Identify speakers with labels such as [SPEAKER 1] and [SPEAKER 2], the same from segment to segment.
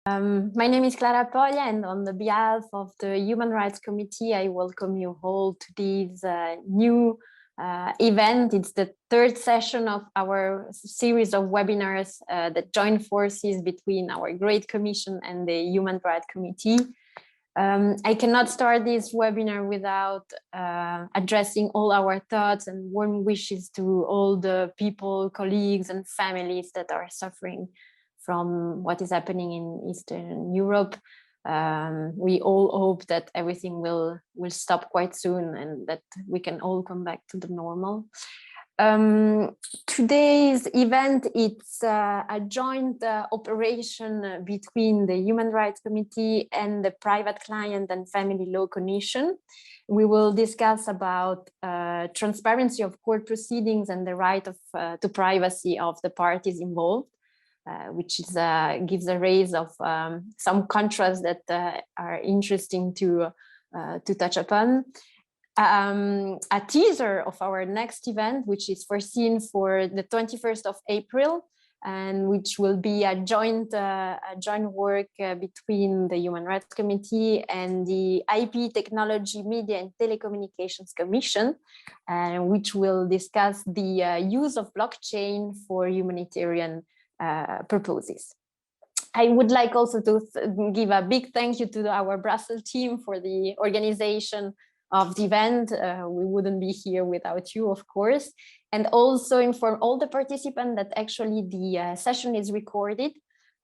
[SPEAKER 1] My name is Clara Poglia, and on the behalf of the Human Rights Committee, I welcome you all to this new event. It's the third session of our series of webinars that join forces between our Great Commission and the Human Rights Committee. I cannot start this webinar without addressing all our thoughts and warm wishes to all the people, colleagues, and families that are suffering from what is happening in Eastern Europe. We all hope that everything will stop quite soon and that we can all come back to the normal. Today's event, it's a joint operation between the Human Rights Committee and the Private Client and Family Law Commission. We will discuss about transparency of court proceedings and the right to privacy of the parties involved. Which is gives a raise of some contrasts that are interesting to touch upon. A teaser of our next event, which is foreseen for the 21st of April, and which will be a joint work between the Human Rights Committee and the IP Technology, Media and Telecommunications Commission, which will discuss the use of blockchain for humanitarian purposes. I would like also to give a big thank you to our Brussels team for the organization of the event. We wouldn't be here without you, of course, and also inform all the participants that actually the session is recorded,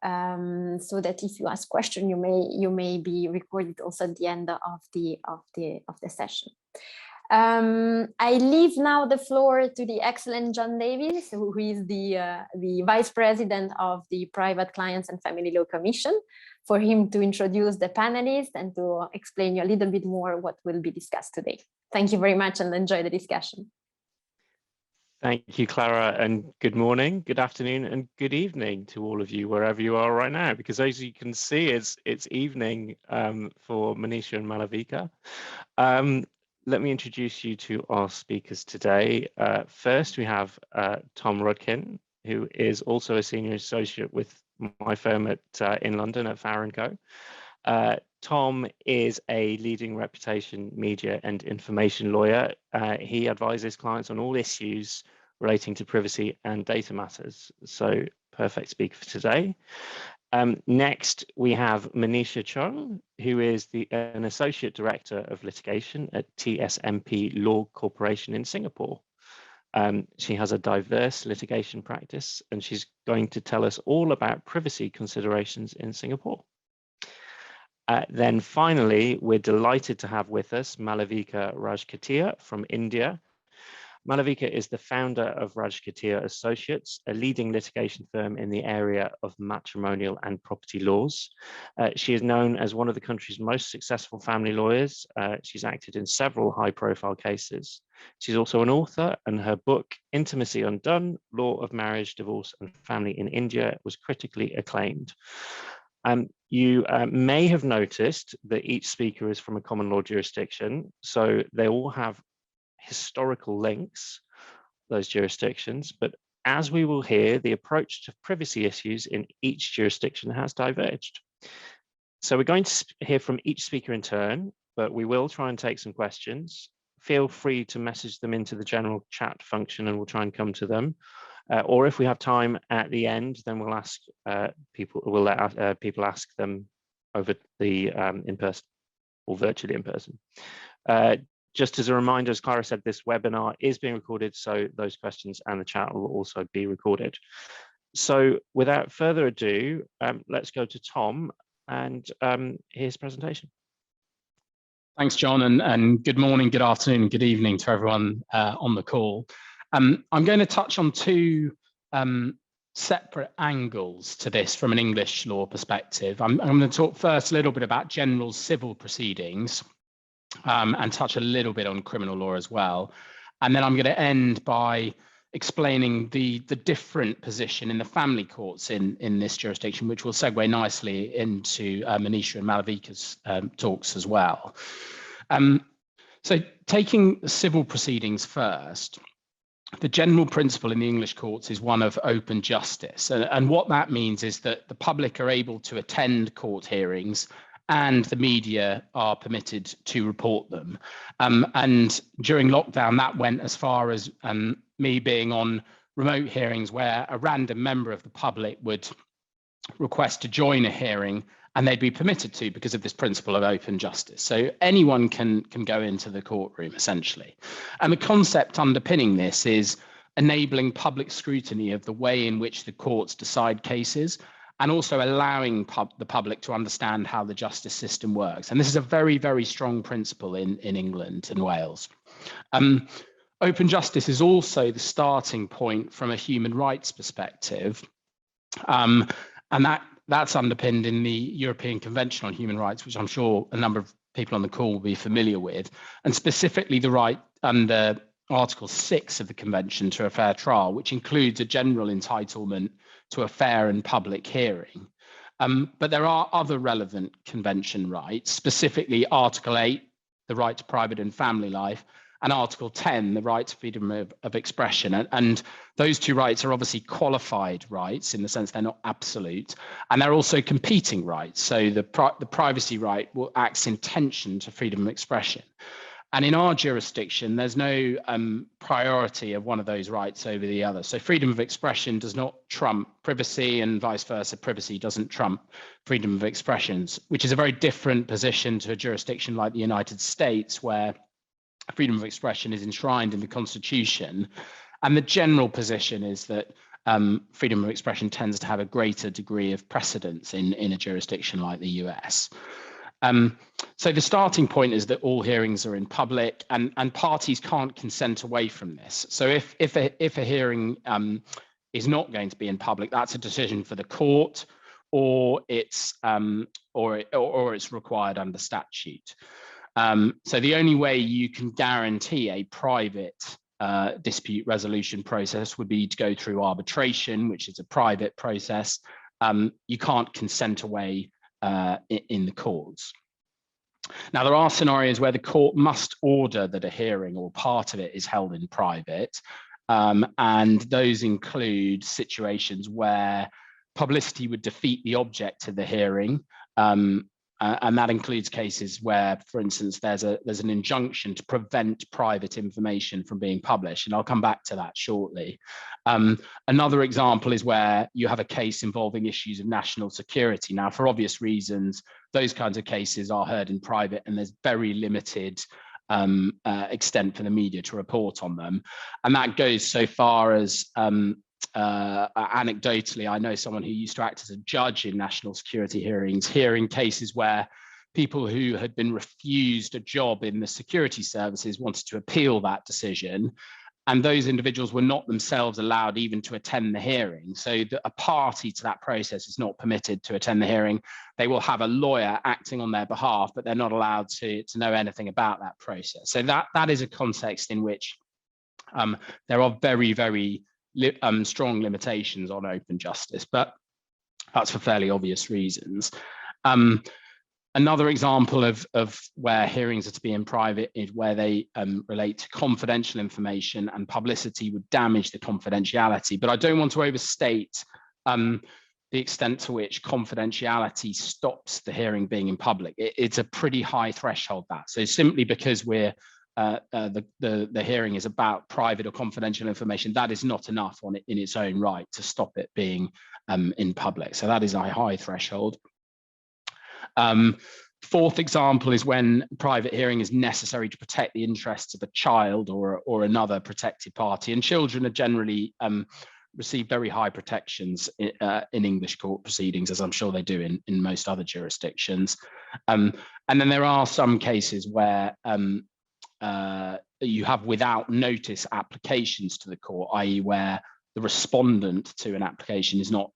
[SPEAKER 1] so that if you ask questions, you may be recorded also at the end of the session. I leave now the floor to the excellent John Davis, who is the Vice President of the Private Clients and Family Law Commission, for him to introduce the panelists and to explain you a little bit more what will be discussed today. Thank you very much and enjoy the discussion.
[SPEAKER 2] Thank you, Clara, and good morning, good afternoon, and good evening to all of you, wherever you are right now, because as you can see, it's evening for Manisha and Malavika. Let me introduce you to our speakers today. First, we have Tom Rudkin, who is also a senior associate with my firm in London at Farr & Co. Tom is a leading reputation, media and information lawyer. He advises clients on all issues relating to privacy and data matters. So perfect speaker for today. Next, we have Manisha Chung, who is an Associate Director of Litigation at TSMP Law Corporation in Singapore. She has a diverse litigation practice, and she's going to tell us all about privacy considerations in Singapore. Then finally, we're delighted to have with us Malavika Rajkatia from India. Malavika is the founder of Rajkatia Associates, a leading litigation firm in the area of matrimonial and property laws. She is known as one of the country's most successful family lawyers. She's acted in several high-profile cases. She's also an author, and her book, Intimacy Undone: Law of Marriage, Divorce and Family in India, was critically acclaimed. You may have noticed that each speaker is from a common law jurisdiction, so they all have historical links, those jurisdictions, but as we will hear, the approach to privacy issues in each jurisdiction has diverged. So we're going to hear from each speaker in turn, but we will try and take some questions. Feel free to message them into the general chat function and we'll try and come to them. Or if we have time at the end, then we'll ask we'll let people ask them over the in person or virtually in person. Just as a reminder, as Clara said, this webinar is being recorded, so those questions and the chat will also be recorded. So without further ado, let's go to Tom and his presentation.
[SPEAKER 3] Thanks, John, and good morning, good afternoon, and good evening to everyone on the call. I'm going to touch on two separate angles to this from an English law perspective. I'm going to talk first a little bit about general civil proceedings, and touch a little bit on criminal law as well. And then I'm going to end by explaining the different position in the family courts in this jurisdiction, which will segue nicely into Manisha and Malavika's talks as well. So taking civil proceedings first, the general principle in the English courts is one of open justice. And what that means is that the public are able to attend court hearings and the media are permitted to report them. And during lockdown, that went as far as me being on remote hearings where a random member of the public would request to join a hearing and they'd be permitted to because of this principle of open justice. So anyone can go into the courtroom essentially. And the concept underpinning this is enabling public scrutiny of the way in which the courts decide cases, and also allowing the public to understand how the justice system works. And this is a very, very strong principle in England and Wales. Open justice is also the starting point from a human rights perspective. And that's underpinned in the European Convention on Human Rights, which I'm sure a number of people on the call will be familiar with, and specifically the right under Article 6 of the Convention to a fair trial, which includes a general entitlement to a fair and public hearing. But there are other relevant convention rights, specifically Article 8, the right to private and family life, and Article 10, the right to freedom of expression. And those two rights are obviously qualified rights in the sense they're not absolute, and they're also competing rights. So the privacy right acts in tension to freedom of expression. And in our jurisdiction, there's no priority of one of those rights over the other. So freedom of expression does not trump privacy, and vice versa, privacy doesn't trump freedom of expressions, which is a very different position to a jurisdiction like the United States, where freedom of expression is enshrined in the Constitution. And the general position is that freedom of expression tends to have a greater degree of precedence in a jurisdiction like the US. So the starting point is that all hearings are in public, and parties can't consent away from this. So if a hearing is not going to be in public, that's a decision for the court, or it's required under statute. So the only way you can guarantee a private dispute resolution process would be to go through arbitration, which is a private process. You can't consent away in the courts. Now, there are scenarios where the court must order that a hearing or part of it is held in private, and those include situations where publicity would defeat the object of the hearing, and that includes cases where, for instance, there's an injunction to prevent private information from being published, and I'll come back to that shortly. Another example is where you have a case involving issues of national security. Now, for obvious reasons, those kinds of cases are heard in private, and there's very limited extent for the media to report on them. And that goes so far as anecdotally, I know someone who used to act as a judge in national security hearings, hearing cases where people who had been refused a job in the security services wanted to appeal that decision, and those individuals were not themselves allowed even to attend the hearing. So a party to that process is not permitted to attend the hearing. They will have a lawyer acting on their behalf, but they're not allowed to know anything about that process. So that is a context in which there are very, very strong limitations on open justice, but that's for fairly obvious reasons. Another example of where hearings are to be in private is where they relate to confidential information, and publicity would damage the confidentiality. But I don't want to overstate the extent to which confidentiality stops the hearing being in public. It's a pretty high threshold, that. So simply because we're the hearing is about private or confidential information, that is not enough in its own right to stop it being in public. So that is a high threshold. Fourth example is when private hearing is necessary to protect the interests of a child or another protected party, and children are generally receive very high protections in English court proceedings, as I'm sure they do in most other jurisdictions. And then there are some cases where you have without notice applications to the court, i.e. where the respondent to an application is not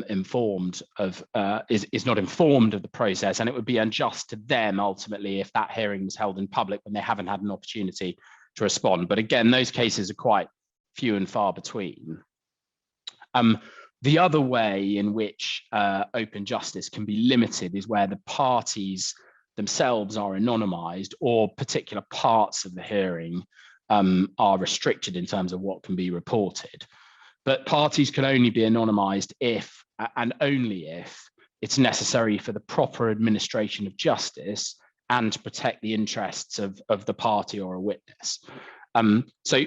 [SPEAKER 3] informed of the process, and it would be unjust to them ultimately if that hearing was held in public when they haven't had an opportunity to respond. But again, those cases are quite few and far between. The other way in which open justice can be limited is where the parties themselves are anonymized, or particular parts of the hearing are restricted in terms of what can be reported. But parties can only be anonymised if, and only if, it's necessary for the proper administration of justice and to protect the interests of the party or a witness. So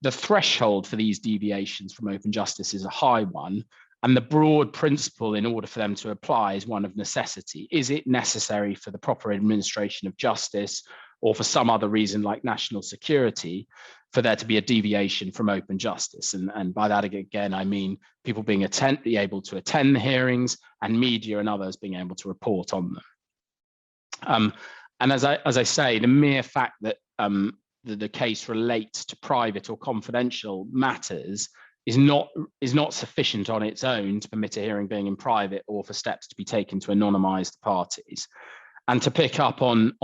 [SPEAKER 3] the threshold for these deviations from open justice is a high one, and the broad principle in order for them to apply is one of necessity. Is it necessary for the proper administration of justice or for some other reason like national security for there to be a deviation from open justice? And by that, again, I mean people being able to attend the hearings and media and others being able to report on them. And as I say, the mere fact that the case relates to private or confidential matters is not sufficient on its own to permit a hearing being in private or for steps to be taken to anonymise the parties. And to pick up on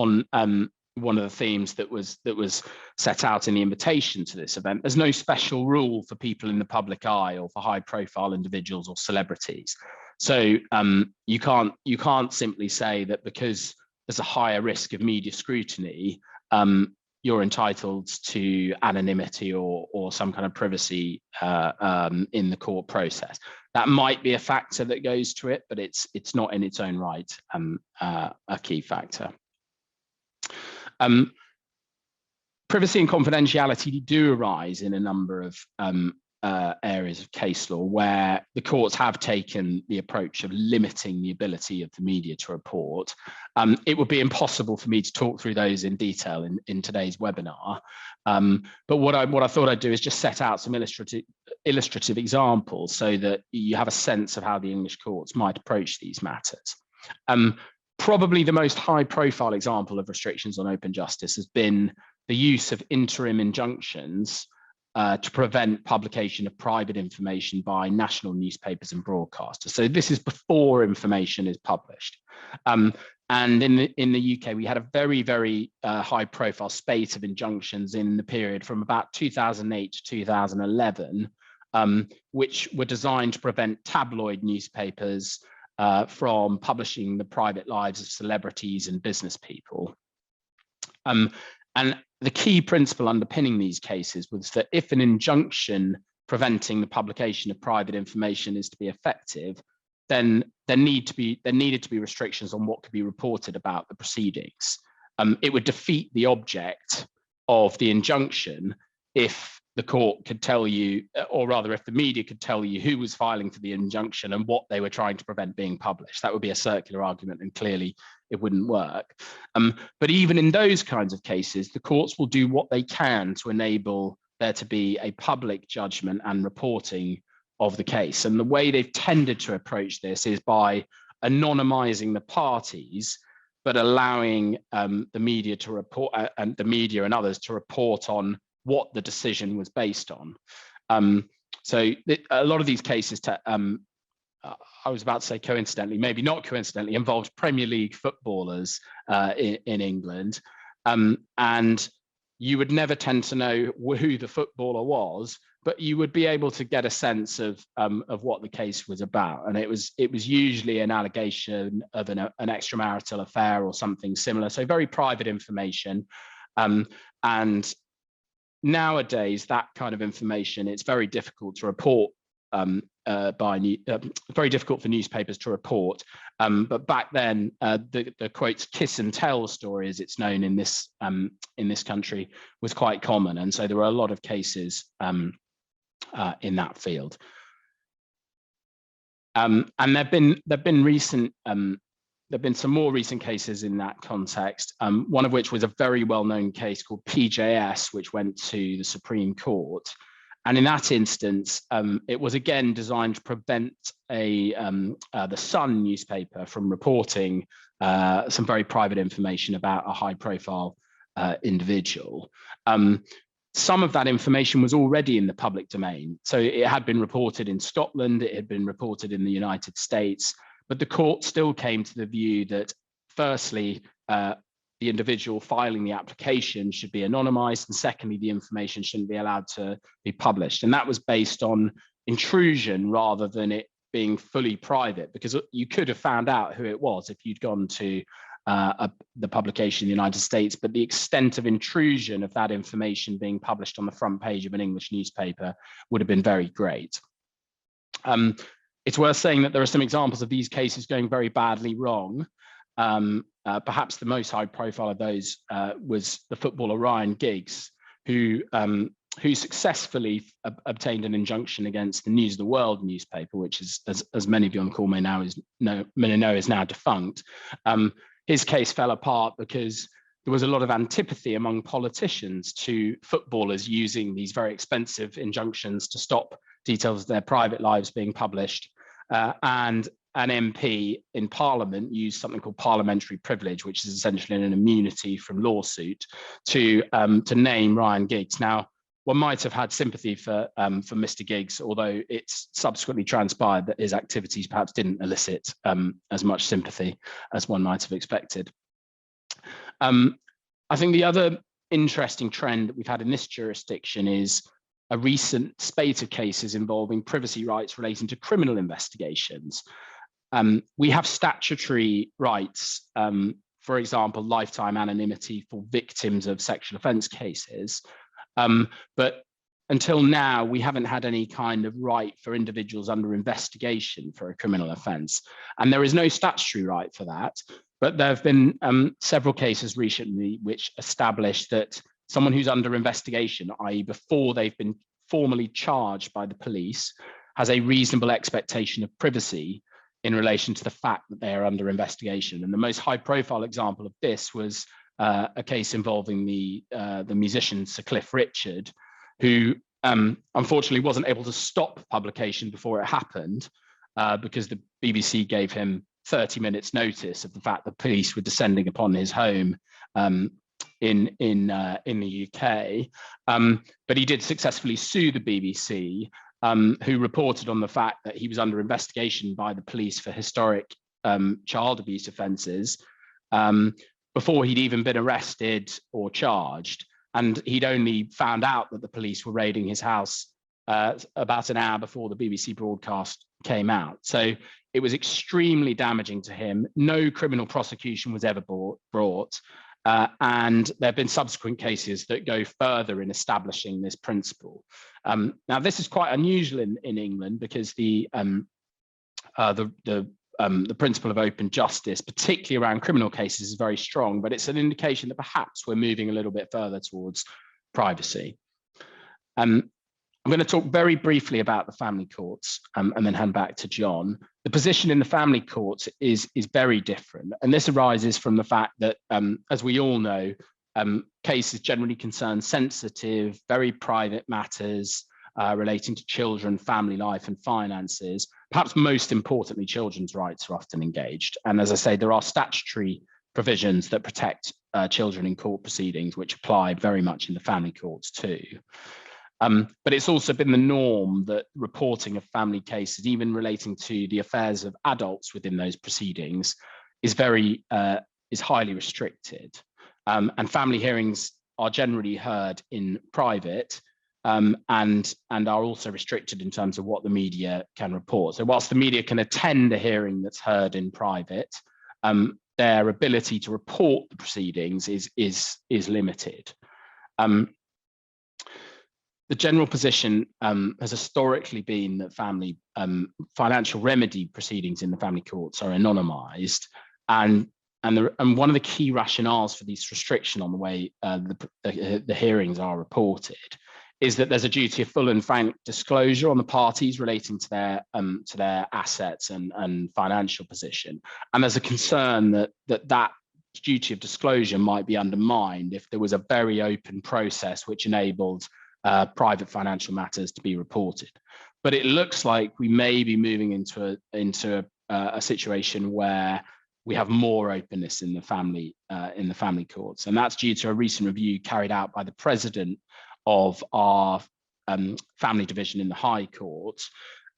[SPEAKER 3] one of the themes that was set out in the invitation to this event, there's no special rule for people in the public eye or for high-profile individuals or celebrities. So you can't simply say that because there's a higher risk of media scrutiny, you're entitled to anonymity or some kind of privacy in the court process. That might be a factor that goes to it, but it's not in its own right a key factor. Privacy and confidentiality do arise in a number of areas of case law where the courts have taken the approach of limiting the ability of the media to report. It would be impossible for me to talk through those in detail in today's webinar. But what I thought I'd do is just set out some illustrative examples so that you have a sense of how the English courts might approach these matters. Probably the most high-profile example of restrictions on open justice has been the use of interim injunctions to prevent publication of private information by national newspapers and broadcasters. So this is before information is published. And in the UK, we had a very, very high-profile spate of injunctions in the period from about 2008 to 2011, which were designed to prevent tabloid newspapers from publishing the private lives of celebrities and business people. And the key principle underpinning these cases was that if an injunction preventing the publication of private information is to be effective, then there needed to be restrictions on what could be reported about the proceedings. It would defeat the object of the injunction if the court could tell you, or rather if the media could tell you who was filing for the injunction and what they were trying to prevent being published. That would be a circular argument and clearly it wouldn't work. But even in those kinds of cases, the courts will do what they can to enable there to be a public judgment and reporting of the case. And the way they've tended to approach this is by anonymizing the parties, but allowing the media to report and the media and others to report on what the decision was based on. So a lot of these cases, I was about to say coincidentally, maybe not coincidentally, involved Premier League footballers in England. And you would never tend to know who the footballer was, but you would be able to get a sense of what the case was about. And it was usually an allegation of an extramarital affair or something similar. So very private information. And nowadays, that kind of information, it's very difficult to report very difficult for newspapers to report. But back then, the quotes kiss and tell story, as it's known in this country, was quite common. And so there were a lot of cases in that field. And there've been some more recent cases in that context, one of which was a very well-known case called PJS, which went to the Supreme Court. And in that instance, it was again designed to prevent the Sun newspaper from reporting some very private information about a high-profile individual. Some of that information was already in the public domain. So it had been reported in Scotland, it had been reported in the United States, but the court still came to the view that, firstly, the individual filing the application should be anonymized, and secondly, the information shouldn't be allowed to be published. And that was based on intrusion rather than it being fully private, because you could have found out who it was if you'd gone to the publication in the United States, but the extent of intrusion of that information being published on the front page of an English newspaper would have been very great. It's worth saying that there are some examples of these cases going very badly wrong. Perhaps the most high profile of those was the footballer Ryan Giggs, who successfully obtained an injunction against the News of the World newspaper, which is, as many of you on the call may know, is now defunct. His case fell apart because there was a lot of antipathy among politicians to footballers using these very expensive injunctions to stop details of their private lives being published. And an MP in Parliament used something called parliamentary privilege, which is essentially an immunity from lawsuit, to name Ryan Giggs. Now, one might have had sympathy for Mr. Giggs, although it's subsequently transpired that his activities perhaps didn't elicit as much sympathy as one might have expected. I think the other interesting trend that we've had in this jurisdiction is a recent spate of cases involving privacy rights relating to criminal investigations. We have statutory rights, for example, lifetime anonymity for victims of sexual offence cases. But until now, we haven't had any kind of right for individuals under investigation for a criminal offence. And there is no statutory right for that. But there have been several cases recently which establish that someone who's under investigation, i.e. before they've been formally charged by the police, has a reasonable expectation of privacy in relation to the fact that they are under investigation. And the most high profile example of this was a case involving the musician Sir Cliff Richard, who unfortunately wasn't able to stop publication before it happened because the BBC gave him 30 minutes notice of the fact that police were descending upon his home in the UK. But he did successfully sue the BBC, who reported on the fact that he was under investigation by the police for historic child abuse offences before he'd even been arrested or charged. And he'd only found out that the police were raiding his house about an hour before the BBC broadcast came out. So it was extremely damaging to him. No criminal prosecution was ever brought. And there have been subsequent cases that go further in establishing this principle. Now, this is quite unusual in England because the principle of open justice, particularly around criminal cases, is very strong, but it's an indication that perhaps we're moving a little bit further towards privacy. I'm going to talk very briefly about the family courts and then hand back to John. The position in the family courts is very different. And this arises from the fact that, as we all know, cases generally concern sensitive, very private matters relating to children, family life and finances. Perhaps most importantly, children's rights are often engaged. And as I say, there are statutory provisions that protect children in court proceedings, which apply very much in the family courts too. But it's also been the norm that reporting of family cases, even relating to the affairs of adults within those proceedings, is highly restricted. And family hearings are generally heard in private and are also restricted in terms of what the media can report. So whilst the media can attend a hearing that's heard in private, their ability to report the proceedings is limited. The general position has historically been that family financial remedy proceedings in the family courts are anonymized, and one of the key rationales for this restriction on the way the hearings are reported is that there's a duty of full and frank disclosure on the parties relating to their assets and financial position, and there's a concern that duty of disclosure might be undermined if there was a very open process which enabled private financial matters to be reported. But it looks like we may be moving into a situation where we have more openness in the family courts, and that's due to a recent review carried out by the president of our family division in the High Court,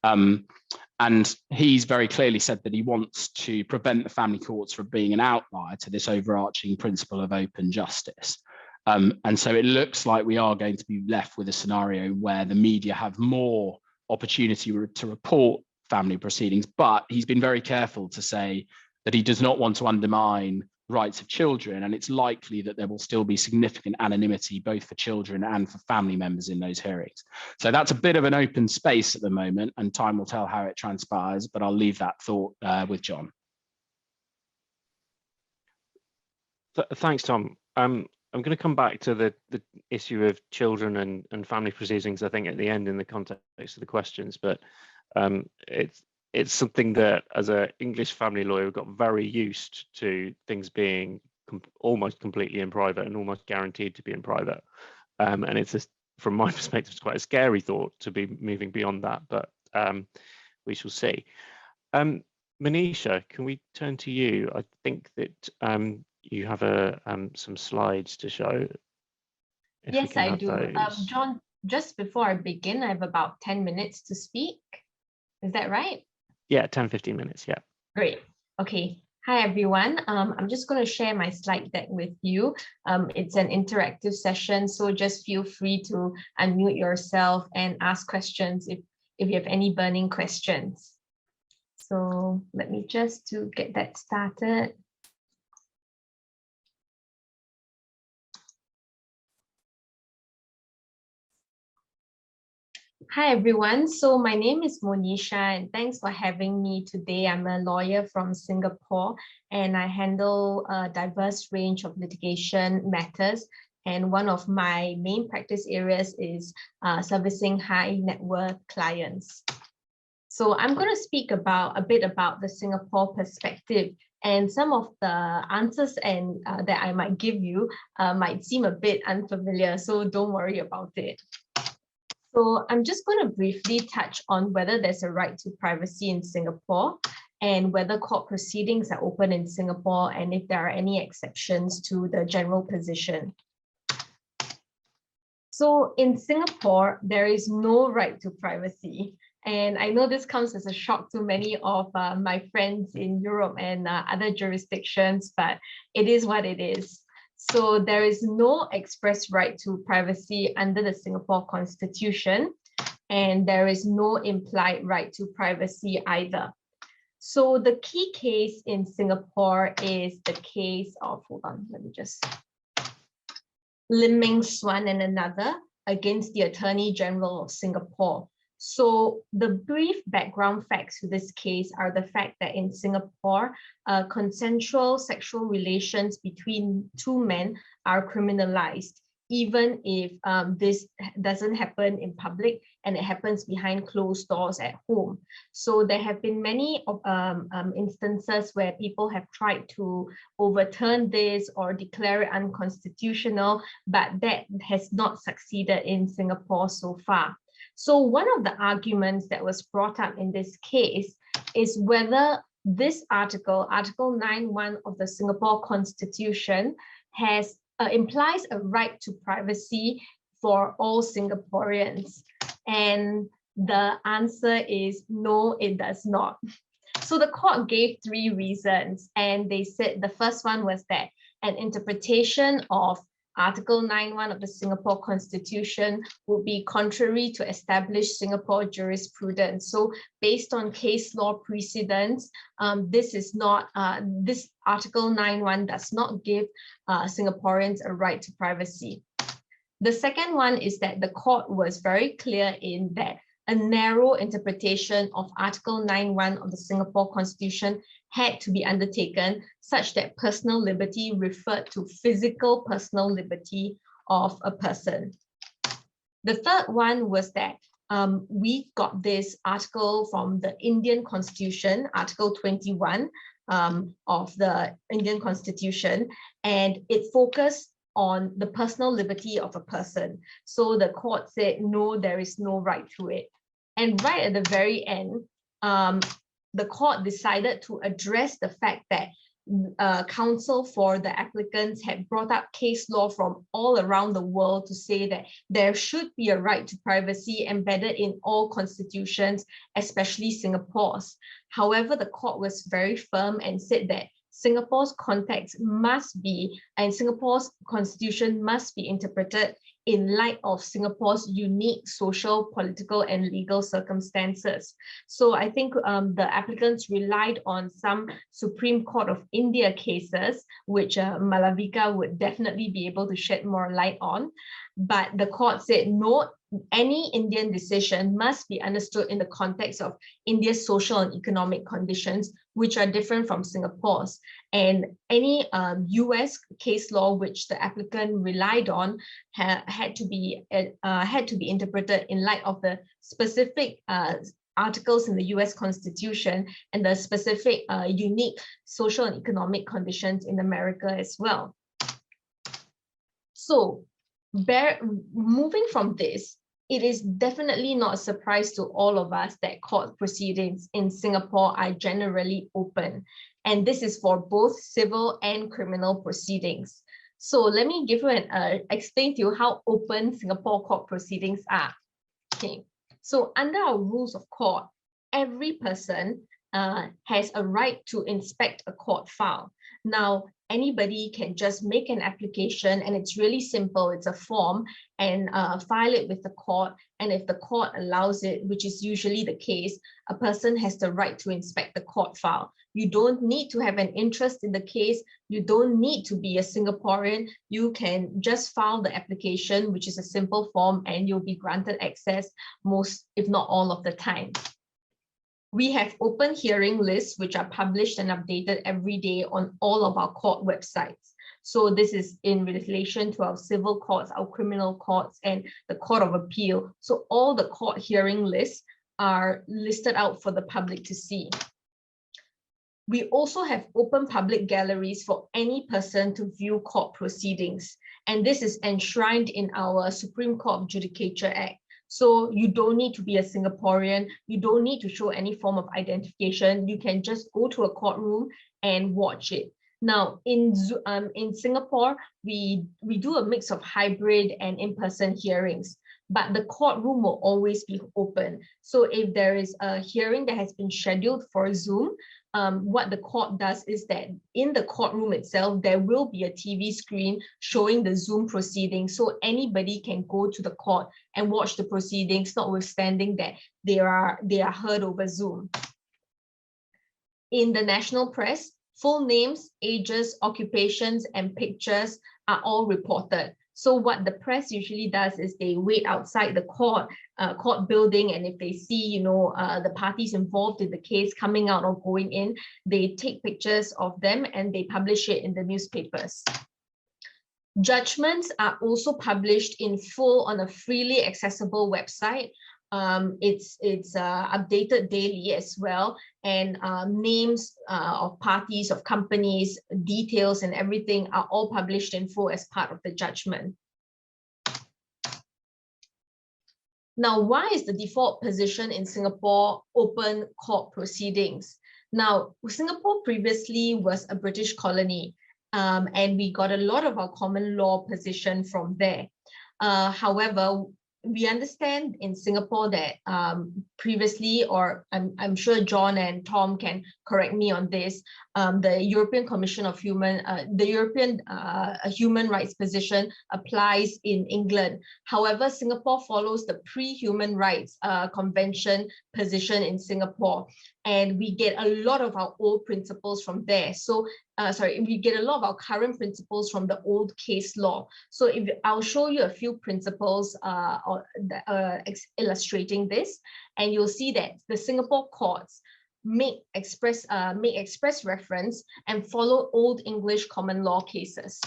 [SPEAKER 3] and he's very clearly said that he wants to prevent the family courts from being an outlier to this overarching principle of open justice. And so it looks like we are going to be left with a scenario where the media have more opportunity to report family proceedings, but he's been very careful to say that he does not want to undermine rights of children, and it's likely that there will still be significant anonymity both for children and for family members in those hearings. So that's a bit of an open space at the moment, and time will tell how it transpires, but I'll leave that thought with John.
[SPEAKER 2] Thanks, Tom. I'm going to come back to the issue of children and family proceedings, I think, at the end in the context of the questions, but it's something that as an English family lawyer, we've got very used to things being almost completely in private and almost guaranteed to be in private. And it's, from my perspective, it's quite a scary thought to be moving beyond that, but we shall see. Manisha, can we turn to you? I think that you have some slides to show.
[SPEAKER 1] Yes, I do. John, just before I begin, I have about 10 minutes to speak. Is that right?
[SPEAKER 2] Yeah, 10-15 minutes, yeah.
[SPEAKER 1] Great. Okay. Hi, everyone. I'm just going to share my slide deck with you. It's an interactive session, so just feel free to unmute yourself and ask questions if you have any burning questions. So let me just to get that started. Hi, everyone. So my name is Monisha, and thanks for having me today. I'm a lawyer from Singapore, and I handle a diverse range of litigation matters. And one of my main practice areas is servicing high net worth clients. So I'm going to speak a bit about the Singapore perspective, and some of the answers and that I might give you might seem a bit unfamiliar, so don't worry about it. So I'm just going to briefly touch on whether there's a right to privacy in Singapore and whether court proceedings are open in Singapore and if there are any exceptions to the general position. So in Singapore, there is no right to privacy. And I know this comes as a shock to many of my friends in Europe and other jurisdictions, but it is what it is. So there is no express right to privacy under the Singapore Constitution, and there is no implied right to privacy either. So the key case in Singapore is the case of, hold on, let me just, Lim Meng Swan and another against the Attorney General of Singapore. So the brief background facts to this case are the fact that in Singapore, consensual sexual relations between two men are criminalized, even if this doesn't happen in public and it happens behind closed doors at home. So there have been many instances where people have tried to overturn this or declare it unconstitutional, but that has not succeeded in Singapore so far. So one of the arguments that was brought up in this case is whether this article, Article 9(1) of the Singapore Constitution, implies a right to privacy for all Singaporeans. And the answer is no, it does not. So the court gave 3 reasons, and they said the first one was that an interpretation of Article 9(1) of the Singapore Constitution would be contrary to established Singapore jurisprudence. So based on case law precedents, this Article 9(1) does not give Singaporeans a right to privacy. The second one is that the court was very clear in that a narrow interpretation of Article 9(1) of the Singapore Constitution had to be undertaken such that personal liberty referred to physical personal liberty of a person. The third one was that we got this article from the Indian Constitution, Article 21 of the Indian Constitution, and it focused on the personal liberty of a person. So the court said, no, there is no right to it. And right at the very end, the court decided to address the fact that counsel for the applicants had brought up case law from all around the world to say that there should be a right to privacy embedded in all constitutions, especially Singapore's. However, the court was very firm and said that Singapore's context must be, and Singapore's constitution must be interpreted
[SPEAKER 4] in light of Singapore's unique social, political, and legal circumstances. So I think the applicants relied on some Supreme Court of India cases, which Malavika would definitely be able to shed more light on. But the court said, no, any Indian decision must be understood in the context of India's social and economic conditions, which are different from Singapore's. And any US case law which the applicant relied on had to be interpreted in light of the specific articles in the US Constitution and the specific unique social and economic conditions in America as well. So, moving from this, it is definitely not a surprise to all of us that court proceedings in Singapore are generally open. And this is for both civil and criminal proceedings. So let me give you explain to you how open Singapore court proceedings are. Okay. So under our rules of court, every person has a right to inspect a court file. Now, anybody can just make an application, and it's really simple. It's a form, and file it with the court. And if the court allows it, which is usually the case, a person has the right to inspect the court file. You don't need to have an interest in the case. You don't need to be a Singaporean. You can just file the application, which is a simple form, and you'll be granted access most, if not all of the time. We have open hearing lists, which are published and updated every day on all of our court websites. So this is in relation to our civil courts, our criminal courts, and the Court of Appeal. So all the court hearing lists are listed out for the public to see. We also have open public galleries for any person to view court proceedings. And this is enshrined in our Supreme Court of Judicature Act. So you don't need to be a Singaporean. You don't need to show any form of identification. You can just go to a courtroom and watch it. Now, in Singapore, we do a mix of hybrid and in-person hearings, but the courtroom will always be open. So if there is a hearing that has been scheduled for Zoom, what the court does is that in the courtroom itself, there will be a TV screen showing the Zoom proceedings. So anybody can go to the court and watch the proceedings, notwithstanding that they are heard over Zoom. In the national press, full names, ages, occupations, and pictures are all reported. So what the press usually does is they wait outside the court building, and if they see, the parties involved in the case coming out or going in, they take pictures of them and they publish it in the newspapers. Judgments are also published in full on a freely accessible website. It's updated daily as well, and names of parties, of companies, details and everything are all published in full as part of the judgment. Now, why is the default position in Singapore open court proceedings? Now, Singapore previously was a British colony, and we got a lot of our common law position from there. However, we understand in Singapore that previously, or I'm sure John and Tom can correct me on this, the European Commission of Human Rights position applies in England. However, Singapore follows the pre-Human Rights Convention position in Singapore, and we get a lot of our old principles from there. So, we get a lot of our current principles from the old case law. So I'll show you a few principles illustrating this, and you'll see that the Singapore courts make express reference and follow Old English common law cases.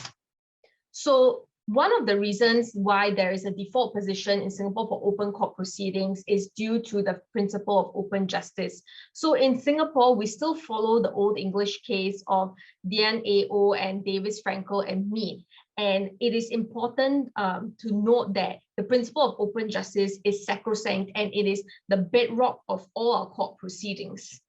[SPEAKER 4] So one of the reasons why there is a default position in Singapore for open court proceedings is due to the principle of open justice. So in Singapore, we still follow the Old English case of Dian A.O. and Davis, Frankel and Mead. And it is important to note that the principle of open justice is sacrosanct, and it is the bedrock of all our court proceedings.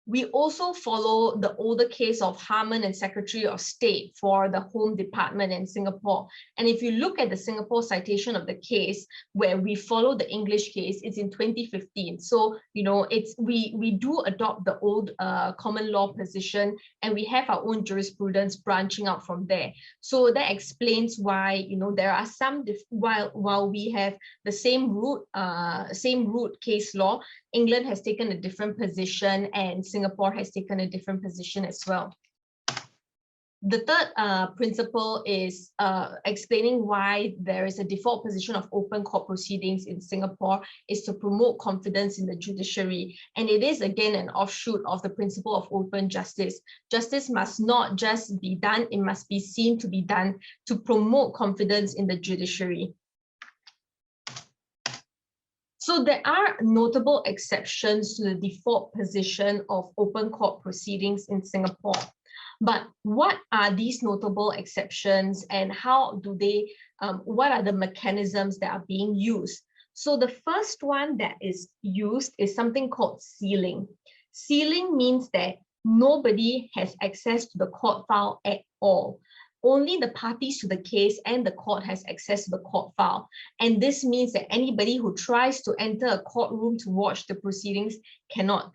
[SPEAKER 4] We also follow the older case of Harman and Secretary of State for the Home Department in Singapore. And if you look at the Singapore citation of the case, where we follow the English case, it's in 2015. So, you know, we do adopt the old common law position, and we have our own jurisprudence branching out from there. So that explains why, you know, there are some, while we have the same root case law, England has taken a different position and Singapore has taken a different position as well. The third principle is explaining why there is a default position of open court proceedings in Singapore is to promote confidence in the judiciary. And it is again an offshoot of the principle of open justice. Justice must not just be done, it must be seen to be done to promote confidence in the judiciary. So there are notable exceptions to the default position of open court proceedings in Singapore. But what are these notable exceptions, and how do they, what are the mechanisms that are being used? So the first one that is used is something called sealing. Sealing means that nobody has access to the court file at all. Only the parties to the case and the court has access to the court file. And this means that anybody who tries to enter a courtroom to watch the proceedings cannot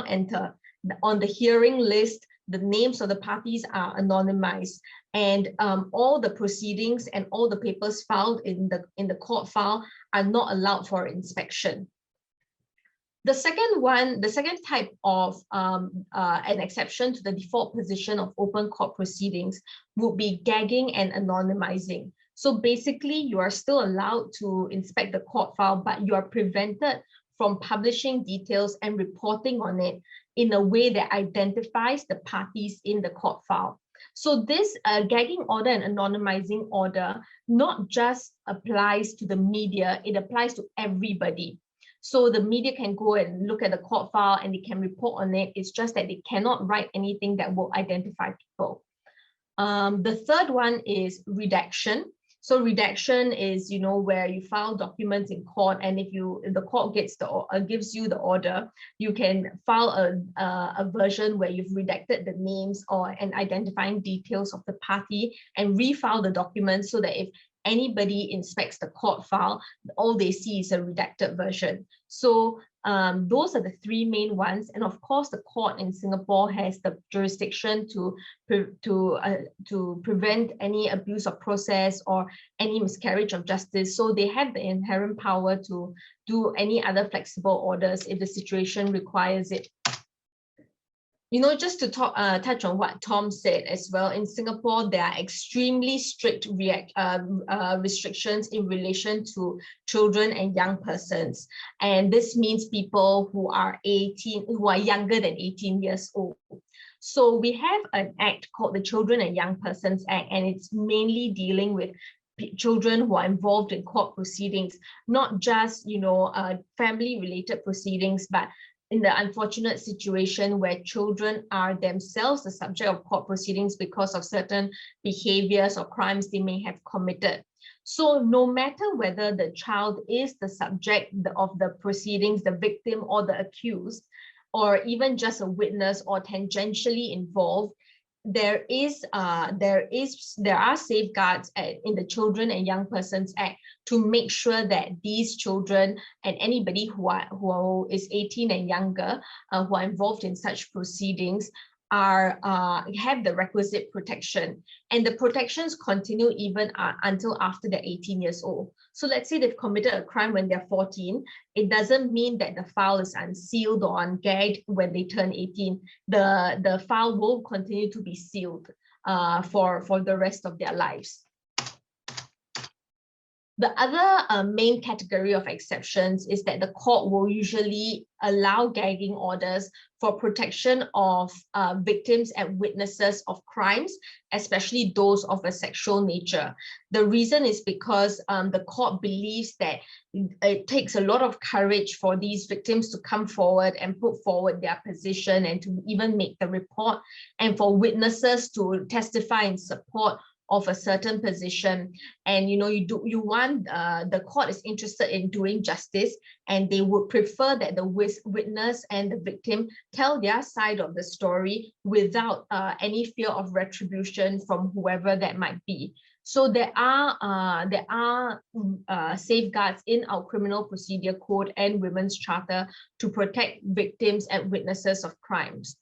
[SPEAKER 4] enter. On the hearing list, the names of the parties are anonymized, and all the proceedings and all the papers filed in the court file are not allowed for inspection. The second type of an exception to the default position of open court proceedings would be gagging and anonymizing. So basically, you are still allowed to inspect the court file, but you are prevented from publishing details and reporting on it in a way that identifies the parties in the court file. So this gagging order and anonymizing order not just applies to the media, it applies to everybody. So the media can go and look at the court file and they can report on it. It's just that they cannot write anything that will identify people. The third one is redaction. So redaction is, you know, where you file documents in court, and if the court gives you the order, you can file a version where you've redacted the names and identifying details of the party and refile the document, so that if anybody inspects the court file, all they see is a redacted version. So those are the three main ones. And of course, the court in Singapore has the jurisdiction to prevent any abuse of process or any miscarriage of justice. So they have the inherent power to do any other flexible orders if the situation requires it. You know, just to touch on what Tom said as well, in Singapore, there are extremely strict restrictions in relation to children and young persons. And this means people who are younger than 18 years old. So we have an act called the Children and Young Persons Act, and it's mainly dealing with children who are involved in court proceedings, not just, you know, family-related proceedings, but in the unfortunate situation where children are themselves the subject of court proceedings because of certain behaviors or crimes they may have committed. So no matter whether the child is the subject of the proceedings, the victim or the accused, or even just a witness or tangentially involved, there are safeguards in the Children and Young Persons Act to make sure that these children and anybody who is 18 and younger who are involved in such proceedings have the requisite protection, and the protections continue even until after they're 18 years old. So let's say they've committed a crime when they're 14. It doesn't mean that the file is unsealed or ungagged when they turn 18. The file will continue to be sealed for the rest of their lives. The other main category of exceptions is that the court will usually allow gagging orders for protection of victims and witnesses of crimes, especially those of a sexual nature. The reason is because the court believes that it takes a lot of courage for these victims to come forward and put forward their position and to even make the report, and for witnesses to testify in support of a certain position, and you want the court is interested in doing justice, and they would prefer that the witness and the victim tell their side of the story without any fear of retribution from whoever that might be. So there are safeguards in our Criminal Procedure Code and Women's Charter to protect victims and witnesses of crimes.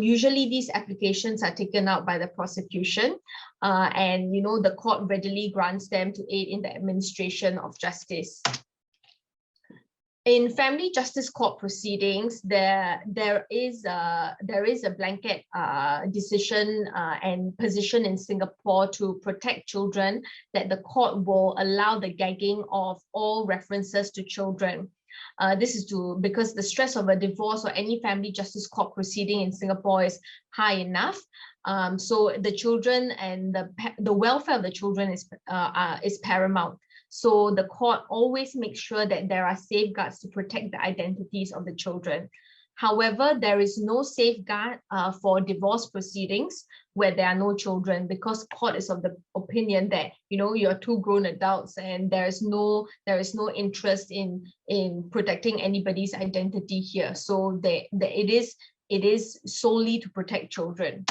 [SPEAKER 4] Usually these applications are taken out by the prosecution, and the court readily grants them to aid in the administration of justice. In family justice court proceedings, there is a blanket decision and position in Singapore to protect children, that the court will allow the gagging of all references to children. This is because the stress of a divorce or any family justice court proceeding in Singapore is high enough. So the children and the welfare of the children is paramount. So the court always makes sure that there are safeguards to protect the identities of the children. However, there is no safeguard for divorce proceedings where there are no children, because court is of the opinion that you're two grown adults and there is no interest in protecting anybody's identity here. So it is solely to protect children.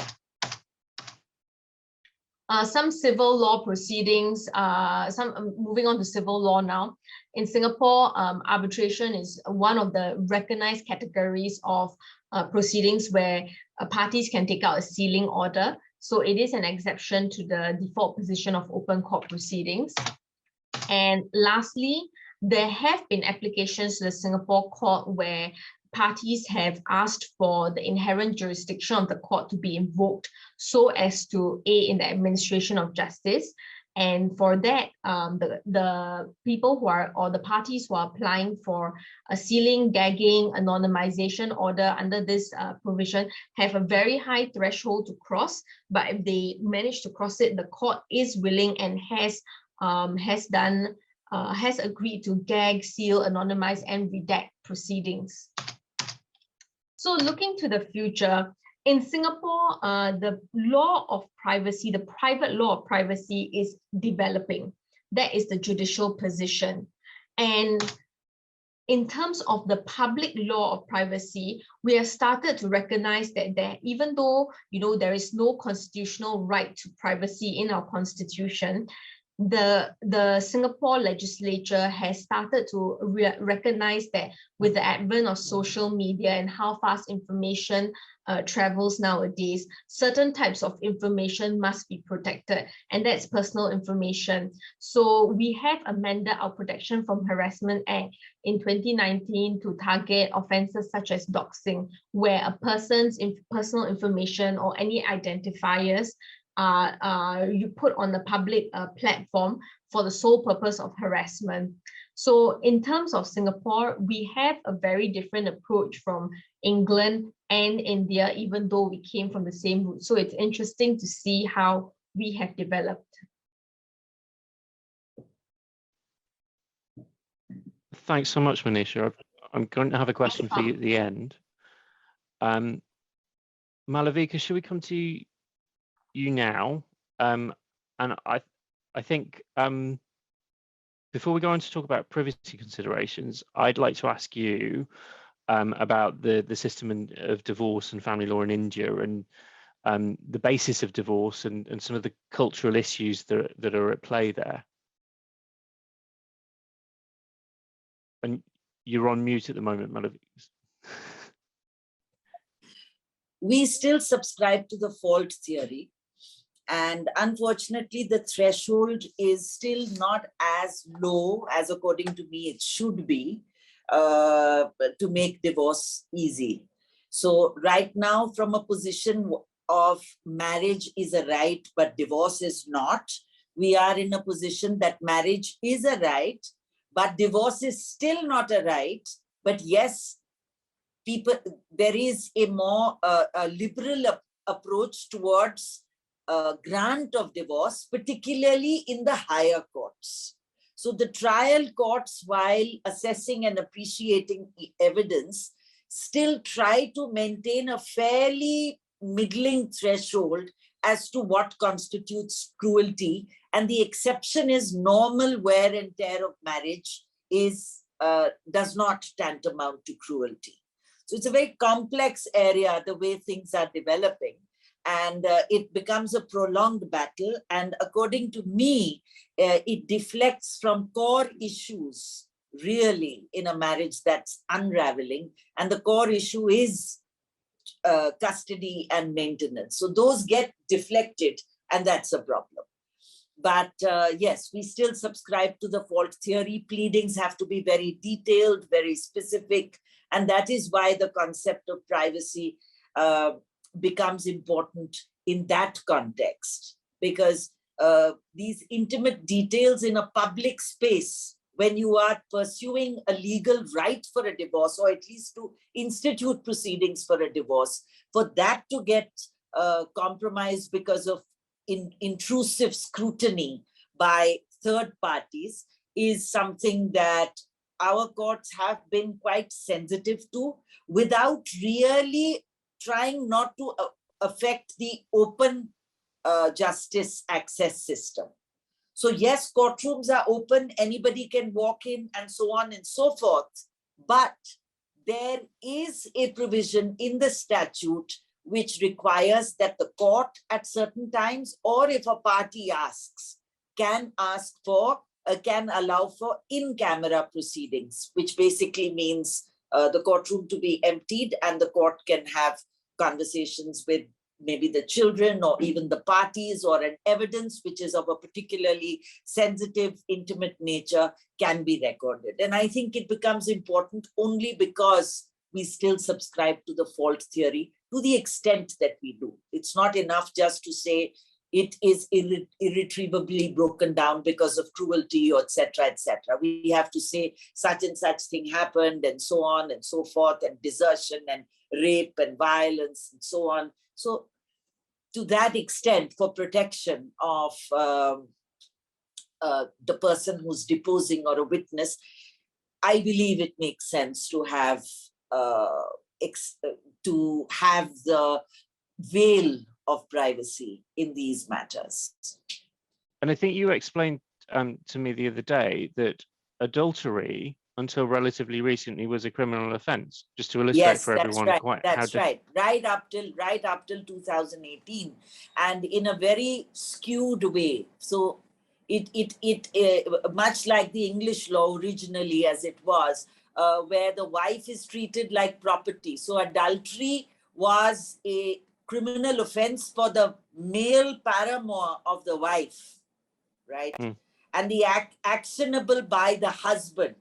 [SPEAKER 4] Some civil law proceedings, moving on to civil law now. In Singapore, arbitration is one of the recognized categories of proceedings where parties can take out a sealing order. So it is an exception to the default position of open court proceedings. And lastly, there have been applications to the Singapore court where parties have asked for the inherent jurisdiction of the court to be invoked so as to aid in the administration of justice. And for that, the people who are, or the parties who are applying for a sealing, gagging, anonymization order under this provision have a very high threshold to cross. But if they manage to cross it, the court is willing and has agreed to gag, seal, anonymize, and redact proceedings. So looking to the future, in Singapore, the law of privacy, the private law of privacy is developing. That is the judicial position. And in terms of the public law of privacy, we have started to recognize that even though there is no constitutional right to privacy in our constitution, the Singapore legislature has started to recognize that with the advent of social media and how fast information travels nowadays, certain types of information must be protected, and that's personal information. So we have amended our Protection from Harassment Act in 2019 to target offences such as doxing, where a person's personal information or any identifiers you put on the public platform for the sole purpose of harassment. So in terms of Singapore, we have a very different approach from England and India, even though we came from the same root. So it's interesting to see how we have developed.
[SPEAKER 2] Thanks so much, Manisha. I'm going to have a question for you at the end. Malavika, should we come to you now? And I think before we go on to talk about privacy considerations, I'd like to ask you about the system of divorce and family law in India, and the basis of divorce and some of the cultural issues that are at play there. And you're on mute at the moment, Malavika.
[SPEAKER 5] We still subscribe to the fault theory. And unfortunately, the threshold is still not as low as, according to me, it should be to make divorce easy. So right now, from a position of marriage is a right, but divorce is not, we are in a position that marriage is a right, but divorce is still not a right. But yes, there is a more liberal approach towards grant of divorce, particularly in the higher courts. So the trial courts, while assessing and appreciating evidence, still try to maintain a fairly middling threshold as to what constitutes cruelty. And the exception is normal wear and tear of marriage does not tantamount to cruelty. So it's a very complex area, the way things are developing. And it becomes a prolonged battle. And according to me, it deflects from core issues, really, in a marriage that's unraveling. And the core issue is custody and maintenance. So those get deflected, and that's a problem. But yes, we still subscribe to the fault theory. Pleadings have to be very detailed, very specific. And that is why the concept of privacy becomes important in that context, because these intimate details in a public space, when you are pursuing a legal right for a divorce, or at least to institute proceedings for a divorce, for that to get compromised because of intrusive scrutiny by third parties is something that our courts have been quite sensitive to, without really trying not to affect the open justice access system. So yes, courtrooms are open, anybody can walk in and so on and so forth, but there is a provision in the statute which requires that the court at certain times, or if a party asks, can allow for in-camera proceedings, which basically means the courtroom to be emptied and the court can have conversations with maybe the children or even the parties, or an evidence which is of a particularly sensitive, intimate nature can be recorded. And I think it becomes important only because we still subscribe to the fault theory to the extent that we do. It's not enough just to say it is irretrievably broken down because of cruelty, or et cetera, et cetera. We have to say such and such thing happened and so on and so forth, and desertion and rape and violence and so on. So to that extent, for protection of the person who's deposing or a witness, I believe it makes sense to have the veil of privacy in these matters.
[SPEAKER 2] And I think you explained to me the other day that adultery, until relatively recently, was a criminal offence. Just to illustrate for everyone,
[SPEAKER 5] that's right. Right up till 2018, and in a very skewed way. So it much like the English law originally, as it was, where the wife is treated like property. So adultery was a criminal offence for the male paramour of the wife, right? And the actionable by the husband.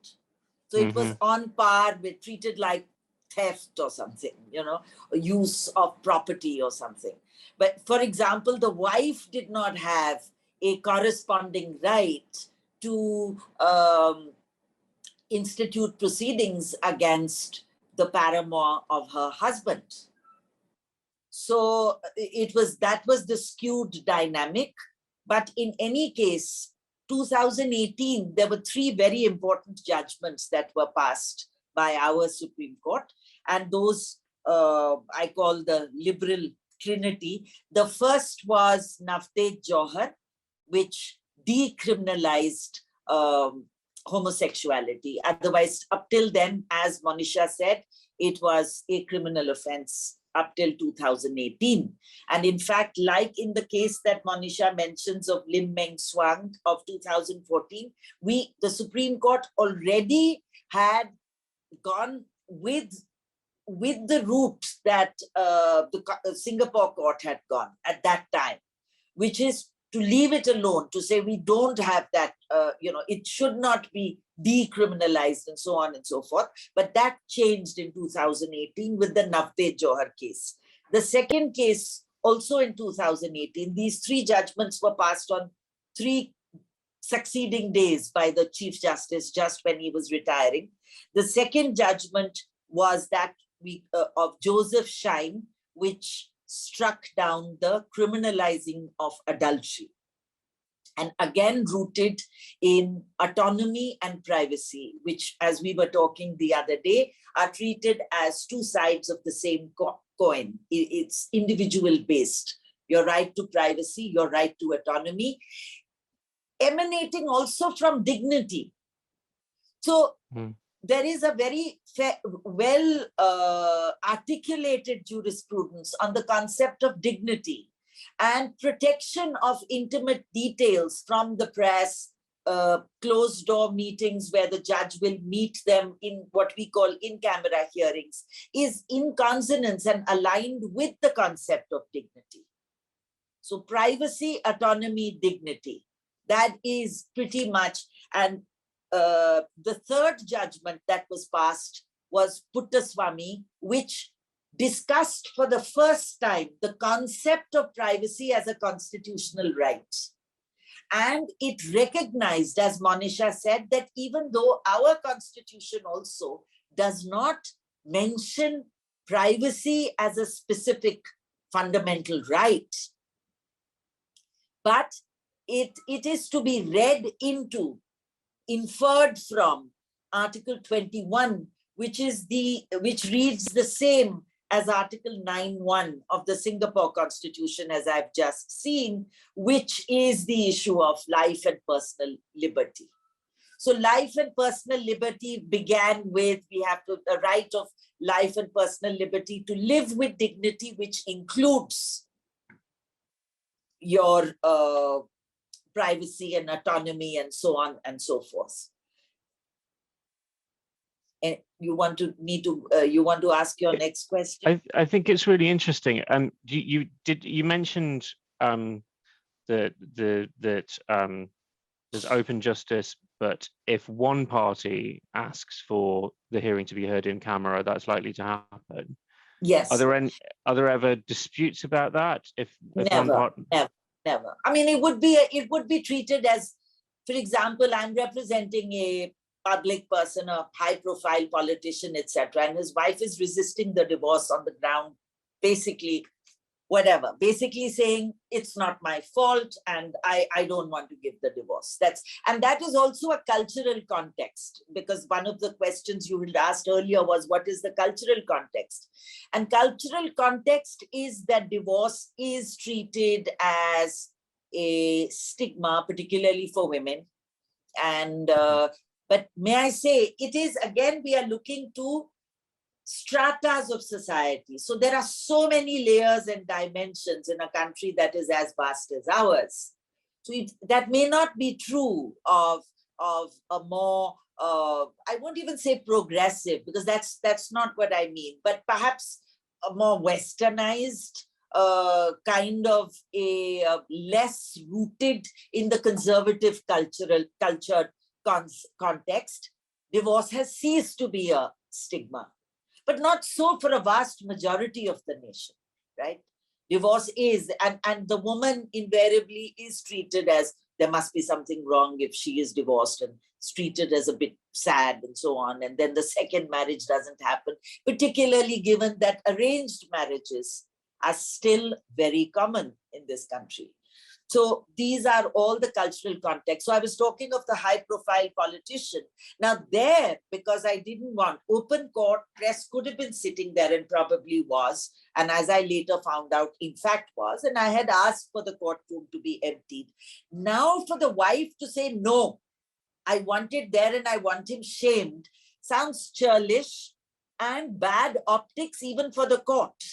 [SPEAKER 5] So it was on par with, treated like theft or something, use of property or something. But for example, the wife did not have a corresponding right to institute proceedings against the paramour of her husband. So that was the skewed dynamic. But in any case, 2018, there were 3 very important judgments that were passed by our Supreme Court. And those I call the liberal trinity. The first was Navtej Johar, which decriminalized homosexuality. Otherwise, up till then, as Monisha said, it was a criminal offense up till 2018. And in fact, like in the case that Monisha mentions of Lim Meng Swang of 2014, the Supreme Court already had gone with the route that the Singapore court had gone at that time, which is to leave it alone, to say we don't have that, it should not be decriminalized and so on and so forth. But that changed in 2018 with the Navtej Johar case. The second case, also in 2018, these 3 judgments were passed on 3 succeeding days by the Chief Justice just when he was retiring. The second judgment was that of Joseph Shine, which struck down the criminalizing of adultery. And again, rooted in autonomy and privacy, which, as we were talking the other day, are treated as 2 sides of the same coin. It's individual based. your right to privacy, your right to autonomy, emanating also from dignity. So there is a very well articulated jurisprudence on the concept of dignity and protection of intimate details from the press, closed door meetings where the judge will meet them in what we call in-camera hearings, is in consonance and aligned with the concept of dignity. So privacy, autonomy, dignity, that is pretty much, and the third judgment that was passed was Puttaswamy, which discussed for the first time the concept of privacy as a constitutional right. And it recognized, as Monisha said, that even though our constitution also does not mention privacy as a specific fundamental right, but it is to be read into, inferred from Article 21, which reads the same as Article 9(1) of the Singapore Constitution, as I've just seen, which is the issue of life and personal liberty. So life and personal liberty began with, we have the right of life and personal liberty to live with dignity, which includes your privacy and autonomy and so on and so forth. And you want to ask your next question?
[SPEAKER 2] I think it's really interesting. And you mentioned that there's open justice, but if one party asks for the hearing to be heard in camera, that's likely to happen.
[SPEAKER 5] Yes.
[SPEAKER 2] Are there ever disputes about that? If
[SPEAKER 5] never. I mean, it would be treated as, for example, I'm representing a public person, a high-profile politician, etc., and his wife is resisting the divorce on the ground, basically, whatever, basically saying it's not my fault and I don't want to give the divorce. That is also a cultural context, because one of the questions you had asked earlier was, what is the cultural context? And cultural context is that divorce is treated as a stigma, particularly for women. And but may I say, it is, again, we are looking to stratas of society. So there are so many layers and dimensions in a country that is as vast as ours. So that may not be true of a more, I won't even say progressive, because that's not what I mean, but perhaps a more westernized kind of a less rooted in the conservative cultured context. Divorce has ceased to be a stigma. But not so for a vast majority of the nation, right? Divorce is, and the woman invariably is treated as, there must be something wrong if she is divorced, and it's treated as a bit sad and so on. And then the second marriage doesn't happen, particularly given that arranged marriages are still very common in this country. So these are all the cultural contexts. So I was talking of the high-profile politician. Now there, because I didn't want open court, press could have been sitting there and probably was. And as I later found out, in fact was. And I had asked for the courtroom to be emptied. Now for the wife to say, no, I want it there and I want him shamed, sounds churlish and bad optics even for the court,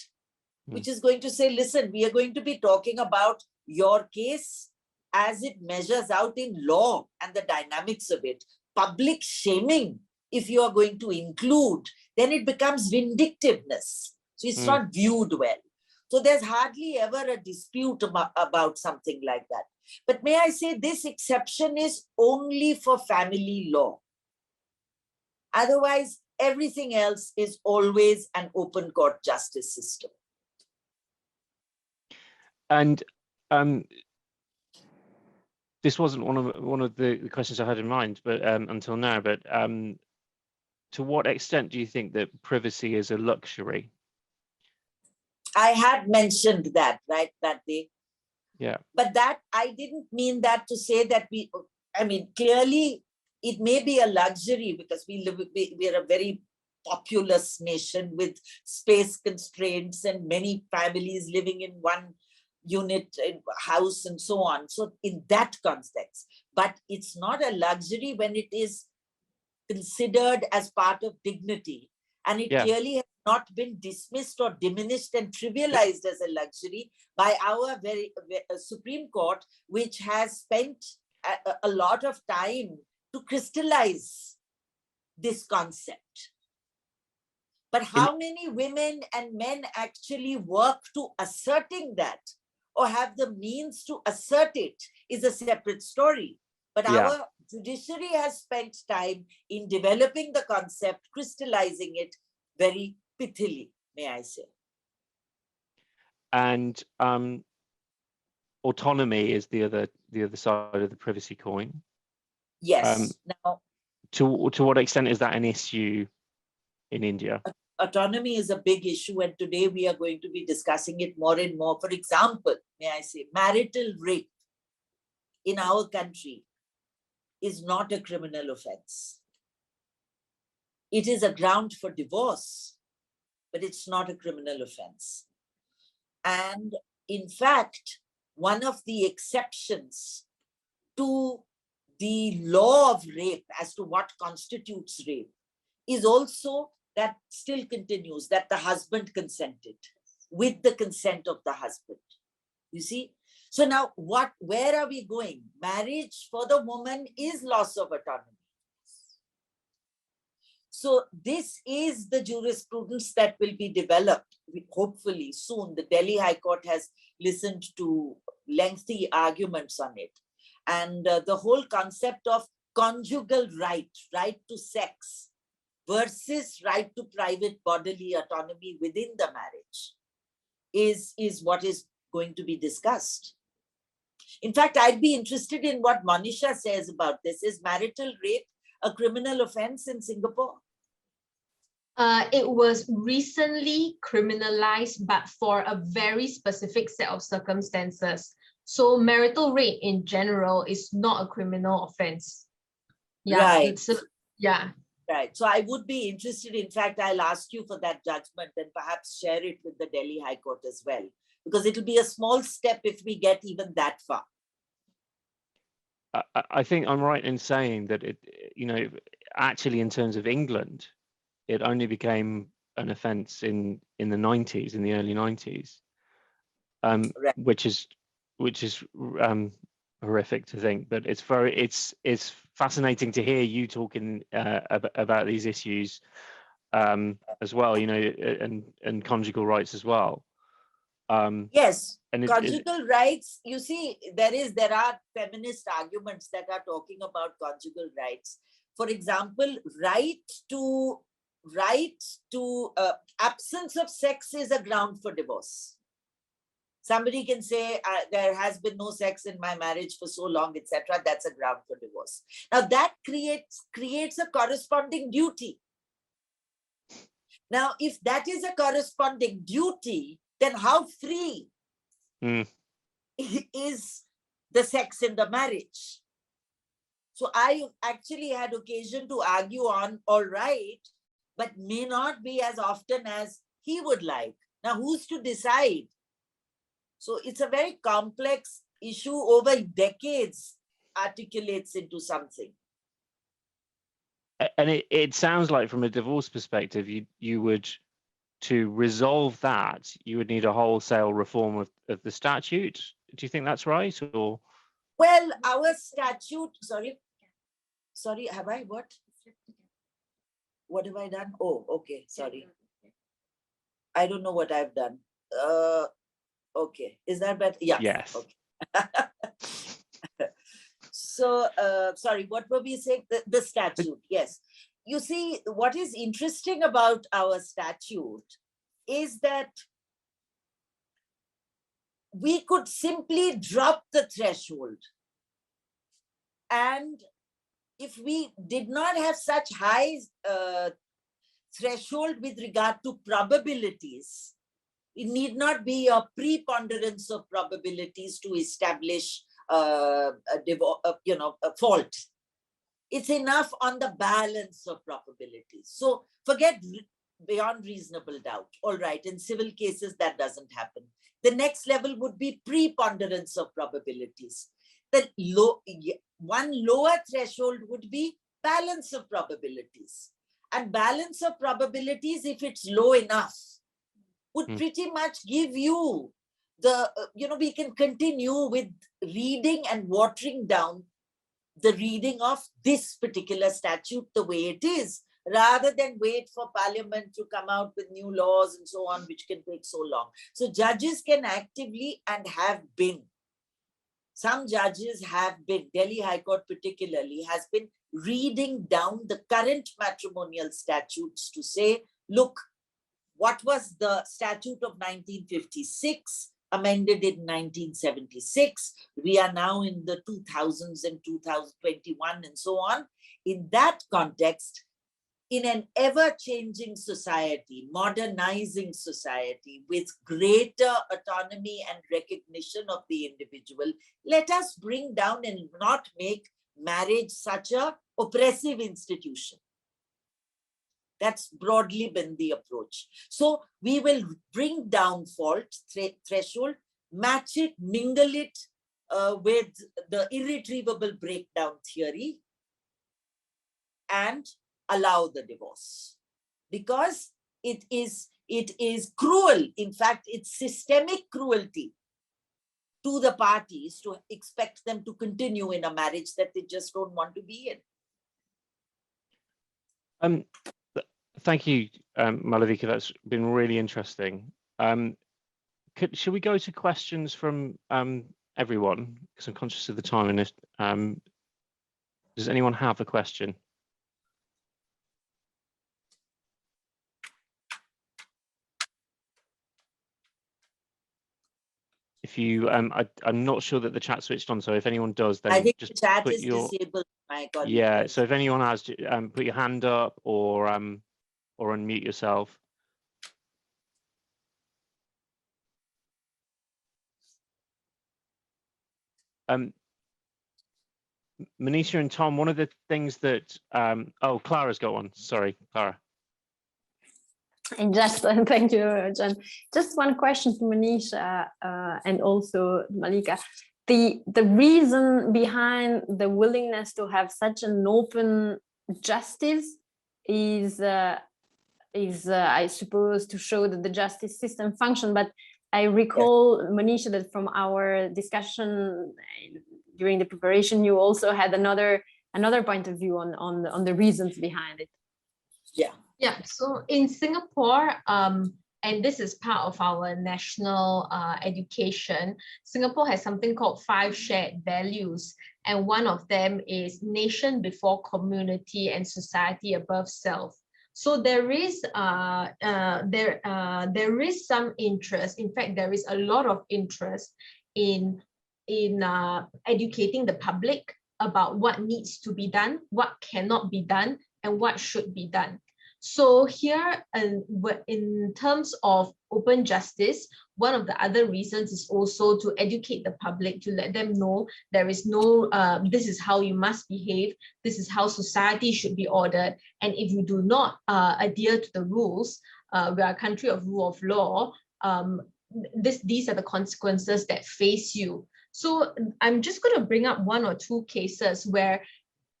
[SPEAKER 5] which is going to say, listen, we are going to be talking about your case as it measures out in law and the dynamics of it. Public shaming, if you are going to include, then it becomes vindictiveness. So it's not viewed well. So there's hardly ever a dispute about something like that. But may I say, this exception is only for family law. Otherwise, everything else is always an open court justice system.
[SPEAKER 2] And this wasn't one of the questions I had in mind, but until now. But to what extent do you think that privacy is a luxury?
[SPEAKER 5] I had mentioned that, right, that day.
[SPEAKER 2] Yeah.
[SPEAKER 5] But that, I didn't mean that to say that I mean, clearly it may be a luxury because we're a very populous nation with space constraints and many families living in one unit, house, and so on. So in that context, but it's not a luxury when it is considered as part of dignity. And it clearly has not been dismissed or diminished and trivialized as a luxury by our very Supreme Court, which has spent a lot of time to crystallize this concept. But how many women and men actually work to asserting that or have the means to assert it is a separate story. But our judiciary has spent time in developing the concept, crystallizing it very pithily, may I say. And
[SPEAKER 2] autonomy is the other side of the privacy coin.
[SPEAKER 5] Yes. Now,
[SPEAKER 2] to what extent is that an issue in India?
[SPEAKER 5] Autonomy is a big issue, and today we are going to be discussing it more and more. For example, may I say, marital rape in our country is not a criminal offense. It is a ground for divorce, but it's not a criminal offense. And in fact, one of the exceptions to the law of rape as to what constitutes rape is also that still continues, that the husband consented with the consent of the husband. You see? So now where are we going? Marriage for the woman is loss of autonomy. So this is the jurisprudence that will be developed, hopefully soon. The Delhi High Court has listened to lengthy arguments on it. And the whole concept of conjugal right to sex versus right to private bodily autonomy within the marriage is what is going to be discussed. In fact, I'd be interested in what Monisha says about this. Is marital rape a criminal offense in Singapore?
[SPEAKER 4] It was recently criminalized, but for a very specific set of circumstances. So marital rape in general is not a criminal offense. Yeah,
[SPEAKER 5] right.
[SPEAKER 4] Yeah.
[SPEAKER 5] Right. So I would be interested. In fact, I'll ask you for that judgment and perhaps share it with the Delhi High Court as well, because it'll be a small step if we get even that far.
[SPEAKER 2] I think I'm right in saying that it, actually in terms of England, it only became an offence in the 90s, in the early 90s,
[SPEAKER 5] right.
[SPEAKER 2] which is horrific to think. But it's fascinating to hear you talking about these issues as well, and conjugal rights as well.
[SPEAKER 5] Yes, and conjugal rights, you see, there are feminist arguments that are talking about conjugal rights. For example, right to absence of sex is a ground for divorce. Somebody can say there has been no sex in my marriage for so long, etc. That's a ground for divorce. Now that creates a corresponding duty. Now, if that is a corresponding duty, then how free is the sex in the marriage? So I actually had occasion to argue on, all right, but may not be as often as he would like. Now, who's to decide? So it's a very complex issue over decades, articulates into something.
[SPEAKER 2] And it sounds like from a divorce perspective, you would, to resolve that, you would need a wholesale reform of the statute. Do you think that's right? Or
[SPEAKER 5] well, our statute, sorry, have I what? What have I done? Oh, okay, sorry. I don't know what I've done. Okay, is that better? Yeah.
[SPEAKER 2] Yes.
[SPEAKER 5] Okay. So, sorry, what were we saying? The statute, yes. You see, what is interesting about our statute is that we could simply drop the threshold. And if we did not have such high threshold with regard to probabilities, it need not be a preponderance of probabilities to establish a fault. It's enough on the balance of probabilities. So forget beyond reasonable doubt. All right, in civil cases, that doesn't happen. The next level would be preponderance of probabilities. One lower threshold would be balance of probabilities. And balance of probabilities, if it's low enough, would pretty much give you the, we can continue with reading and watering down the reading of this particular statute the way it is, rather than wait for Parliament to come out with new laws and so on, which can take so long. So judges can actively and have been. Some judges have been, Delhi High Court particularly, has been reading down the current matrimonial statutes to say, look, what was the statute of 1956, amended in 1976? We are now in the 2000s and 2021 and so on. In that context, in an ever-changing society, modernizing society with greater autonomy and recognition of the individual, let us bring down and not make marriage such an oppressive institution. That's broadly been the approach. So we will bring down fault threshold, match it, mingle it with the irretrievable breakdown theory, and allow the divorce, because it is cruel. In fact, it's systemic cruelty to the parties to expect them to continue in a marriage that they just don't want to be in.
[SPEAKER 2] Thank you, Malavika. That's been really interesting. Should we go to questions from everyone? Because I'm conscious of the time. And does anyone have a question? If you, I'm not sure that the chat switched on, so if anyone does, then
[SPEAKER 5] I think
[SPEAKER 2] just
[SPEAKER 5] the chat
[SPEAKER 2] put
[SPEAKER 5] is
[SPEAKER 2] your
[SPEAKER 5] disabled. My God.
[SPEAKER 2] Yeah. So if anyone has, put your hand up or unmute yourself. Manisha and Tom, one of the things that oh, Clara's got one. Sorry, Clara.
[SPEAKER 1] And just thank you, John. Just one question to Manisha and also Malika. The reason behind the willingness to have such an open justice is I suppose to show that the justice system function. But I recall, yes, Manisha, that from our discussion during the preparation, you also had another point of view on the reasons behind it.
[SPEAKER 4] Yeah, so in Singapore, and this is part of our national education, Singapore has something called 5 shared values. And one of them is nation before community and society above self. So there is some interest. In fact, there is a lot of interest in educating the public about what needs to be done, what cannot be done, and what should be done. So here, in terms of open justice, one of the other reasons is also to educate the public, to let them know there is no, this is how you must behave, this is how society should be ordered. And if you do not adhere to the rules, we are a country of rule of law, these are the consequences that face you. So I'm just going to bring up 1 or 2 cases where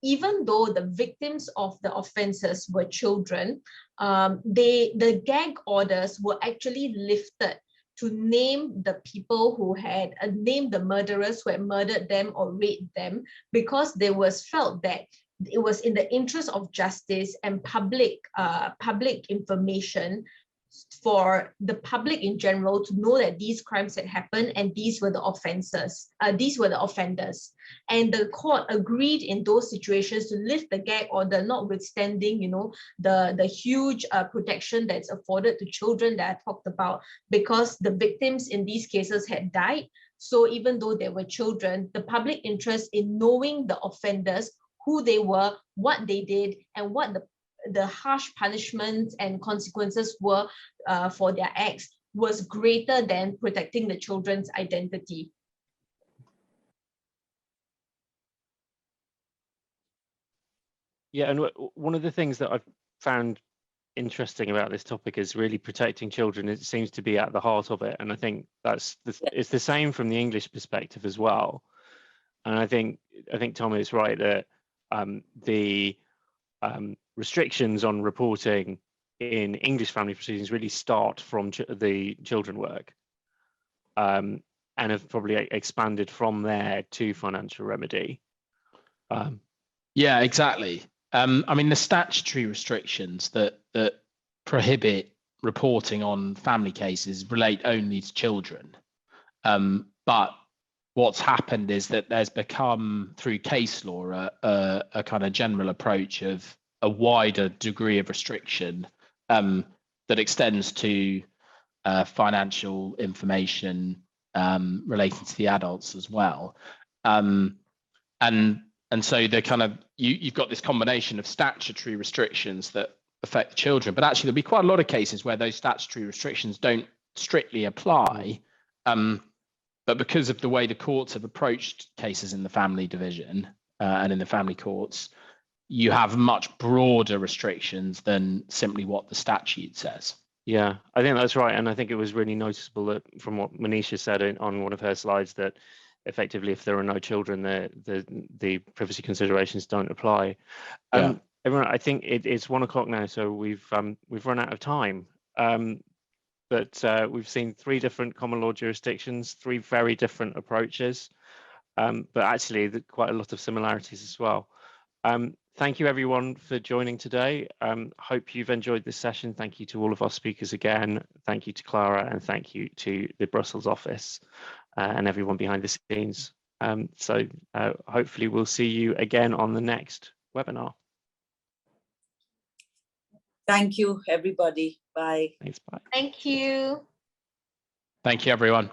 [SPEAKER 4] even though the victims of the offenses were children, the gag orders were actually lifted to name the people who had named the murderers who had murdered them or raped them, because there was felt that it was in the interest of justice and public information for the public in general to know that these crimes had happened and these were the offenders. And the court agreed in those situations to lift the gag order, notwithstanding, the huge protection that's afforded to children that I talked about, because the victims in these cases had died. So even though they were children, the public interest in knowing the offenders, who they were, what they did, and what the harsh punishments and consequences were for their acts was greater than protecting the children's identity.
[SPEAKER 2] Yeah, and one of the things that I've found interesting about this topic is really protecting children. It seems to be at the heart of it, and I think it's the same from the English perspective as well. And I think Tom is right that the restrictions on reporting in English family proceedings really start from the children work, and have probably expanded from there to financial remedy.
[SPEAKER 3] Yeah, exactly. I mean, the statutory restrictions that prohibit reporting on family cases relate only to children. But what's happened is that there's become, through case law, a kind of general approach of a wider degree of restriction that extends to financial information relating to the adults as well. And so the kind of you've got this combination of statutory restrictions that affect the children, but actually there'll be quite a lot of cases where those statutory restrictions don't strictly apply. But because of the way the courts have approached cases in the family division and in the family courts, you have much broader restrictions than simply what the statute says.
[SPEAKER 2] Yeah, I think that's right. And I think it was really noticeable that from what Manisha said on one of her slides, that effectively, if there are no children, the privacy considerations don't apply.
[SPEAKER 3] Yeah.
[SPEAKER 2] Everyone, I think it's 1 o'clock now, so we've run out of time. But we've seen 3 different common law jurisdictions, 3 very different approaches, but actually quite a lot of similarities as well. Thank you everyone for joining today. Hope you've enjoyed this session. Thank you to all of our speakers again. Thank you to Clara, and thank you to the Brussels office and everyone behind the scenes. So hopefully we'll see you again on the next webinar.
[SPEAKER 5] Thank you, everybody. Bye.
[SPEAKER 2] Thanks, bye.
[SPEAKER 4] Thank you.
[SPEAKER 3] Thank you, everyone.